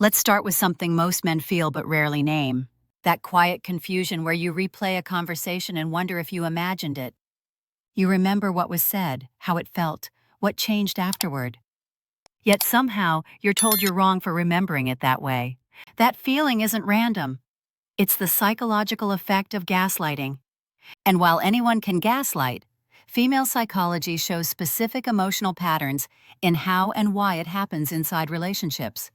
Let's start with something most men feel but rarely name. That quiet confusion where you replay a conversation and wonder if you imagined it. You remember what was said, how it felt, what changed afterward. Yet somehow, you're told you're wrong for remembering it that way. That feeling isn't random. It's the psychological effect of gaslighting. And while anyone can gaslight, female psychology shows specific emotional patterns in how and why it happens inside relationships.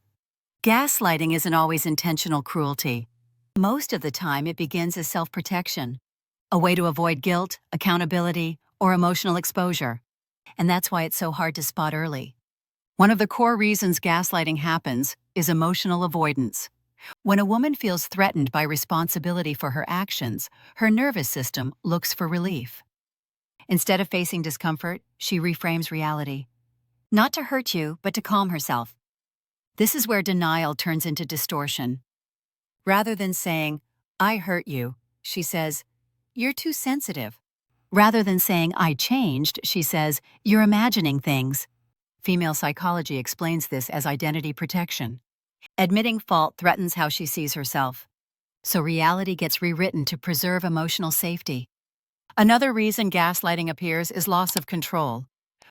Gaslighting isn't always intentional cruelty. Most of the time, it begins as self-protection, a way to avoid guilt, accountability, or emotional exposure. And that's why it's so hard to spot early. One of the core reasons gaslighting happens is emotional avoidance. When a woman feels threatened by responsibility for her actions, her nervous system looks for relief. Instead of facing discomfort, she reframes reality. Not to hurt you, but to calm herself. This is where denial turns into distortion. Rather than saying, "I hurt you," she says, "You're too sensitive." Rather than saying, "I changed," she says, "You're imagining things." Female psychology explains this as identity protection. Admitting fault threatens how she sees herself. So reality gets rewritten to preserve emotional safety. Another reason gaslighting appears is loss of control.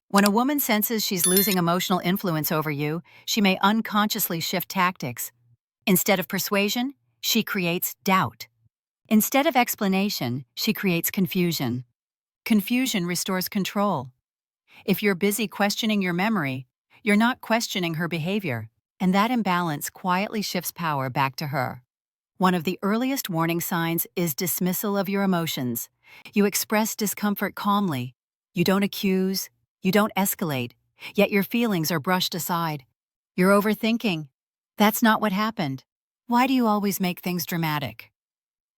When a woman senses she's losing emotional influence over you, she may unconsciously shift tactics. Instead of persuasion, she creates doubt. Instead of explanation, she creates confusion. Confusion restores control. If you're busy questioning your memory, you're not questioning her behavior, and that imbalance quietly shifts power back to her. One of the earliest warning signs is dismissal of your emotions. You express discomfort calmly. You don't accuse. You don't escalate. Yet your feelings are brushed aside. You're overthinking. That's not what happened. Why do you always make things dramatic?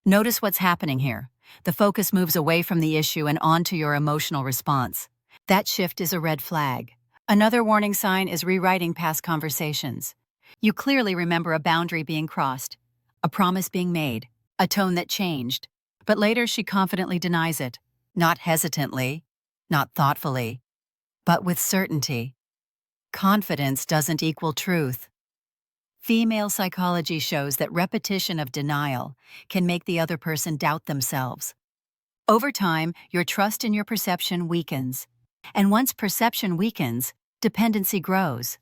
Notice what's happening here. The focus moves away from the issue and onto your emotional response. That shift is a red flag. Another warning sign is rewriting past conversations. You clearly remember a boundary being crossed, a promise being made, a tone that changed, but later she confidently denies it. Not hesitantly, not thoughtfully, but with certainty. Confidence doesn't equal truth. Female psychology shows that repetition of denial can make the other person doubt themselves. Over time, your trust in your perception weakens. And once perception weakens, dependency grows.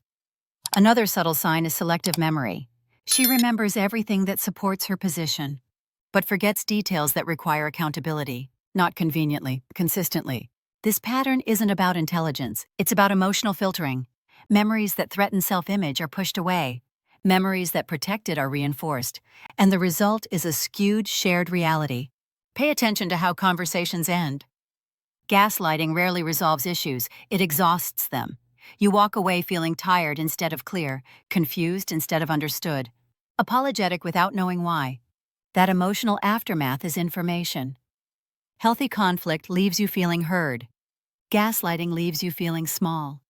Another subtle sign is selective memory. She remembers everything that supports her position, but forgets details that require accountability, not conveniently, consistently. This pattern isn't about intelligence, it's about emotional filtering. Memories that threaten self-image are pushed away. Memories that protect it are reinforced, and the result is a skewed shared reality. Pay attention to how conversations end. Gaslighting rarely resolves issues, it exhausts them. You walk away feeling tired instead of clear, confused instead of understood, apologetic without knowing why. That emotional aftermath is information. Healthy conflict leaves you feeling heard. Gaslighting leaves you feeling small.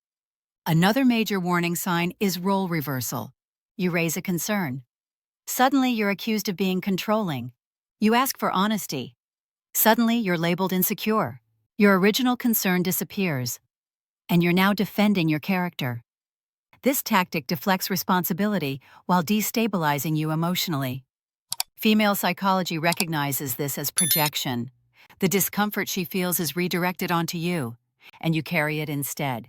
Another major warning sign is role reversal. You raise a concern. Suddenly you're accused of being controlling. You ask for honesty. Suddenly you're labeled insecure. Your original concern disappears, and you're now defending your character. This tactic deflects responsibility while destabilizing you emotionally. Female psychology recognizes this as projection. The discomfort she feels is redirected onto you, and you carry it instead.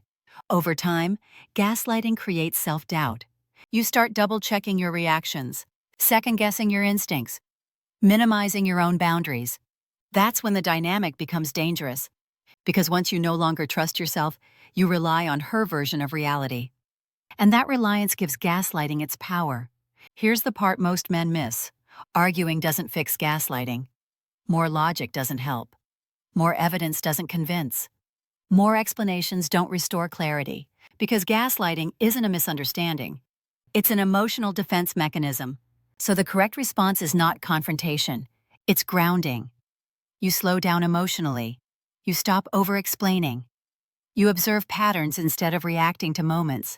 Over time, gaslighting creates self-doubt. You start double-checking your reactions, second-guessing your instincts, minimizing your own boundaries. That's when the dynamic becomes dangerous. Because once you no longer trust yourself, you rely on her version of reality. And that reliance gives gaslighting its power. Here's the part most men miss. Arguing doesn't fix gaslighting. More logic doesn't help. More evidence doesn't convince. More explanations don't restore clarity. Because gaslighting isn't a misunderstanding. It's an emotional defense mechanism. So the correct response is not confrontation. It's grounding. You slow down emotionally. You stop over-explaining. You observe patterns instead of reacting to moments.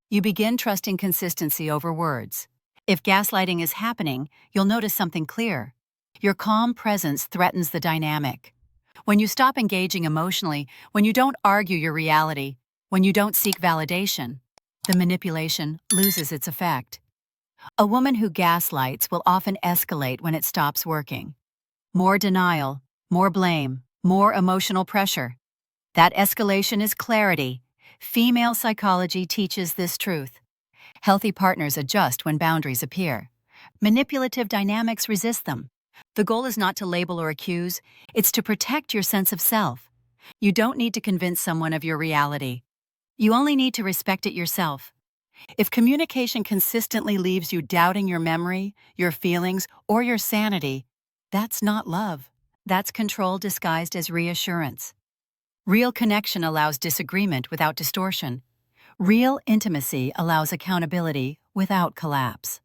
You begin trusting consistency over words. If gaslighting is happening, you'll notice something clear. Your calm presence threatens the dynamic. When you stop engaging emotionally, when you don't argue your reality, when you don't seek validation, the manipulation loses its effect. A woman who gaslights will often escalate when it stops working. More denial, more blame, more emotional pressure. That escalation is clarity. Female psychology teaches this truth. Healthy partners adjust when boundaries appear. Manipulative dynamics resist them. The goal is not to label or accuse, it's to protect your sense of self. You don't need to convince someone of your reality. You only need to respect it yourself. If communication consistently leaves you doubting your memory, your feelings, or your sanity, that's not love. That's control disguised as reassurance. Real connection allows disagreement without distortion. Real intimacy allows accountability without collapse.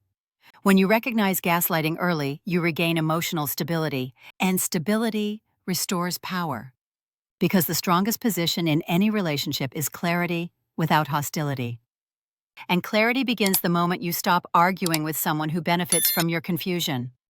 When you recognize gaslighting early, you regain emotional stability, and stability restores power. Because the strongest position in any relationship is clarity without hostility. And clarity begins the moment you stop arguing with someone who benefits from your confusion.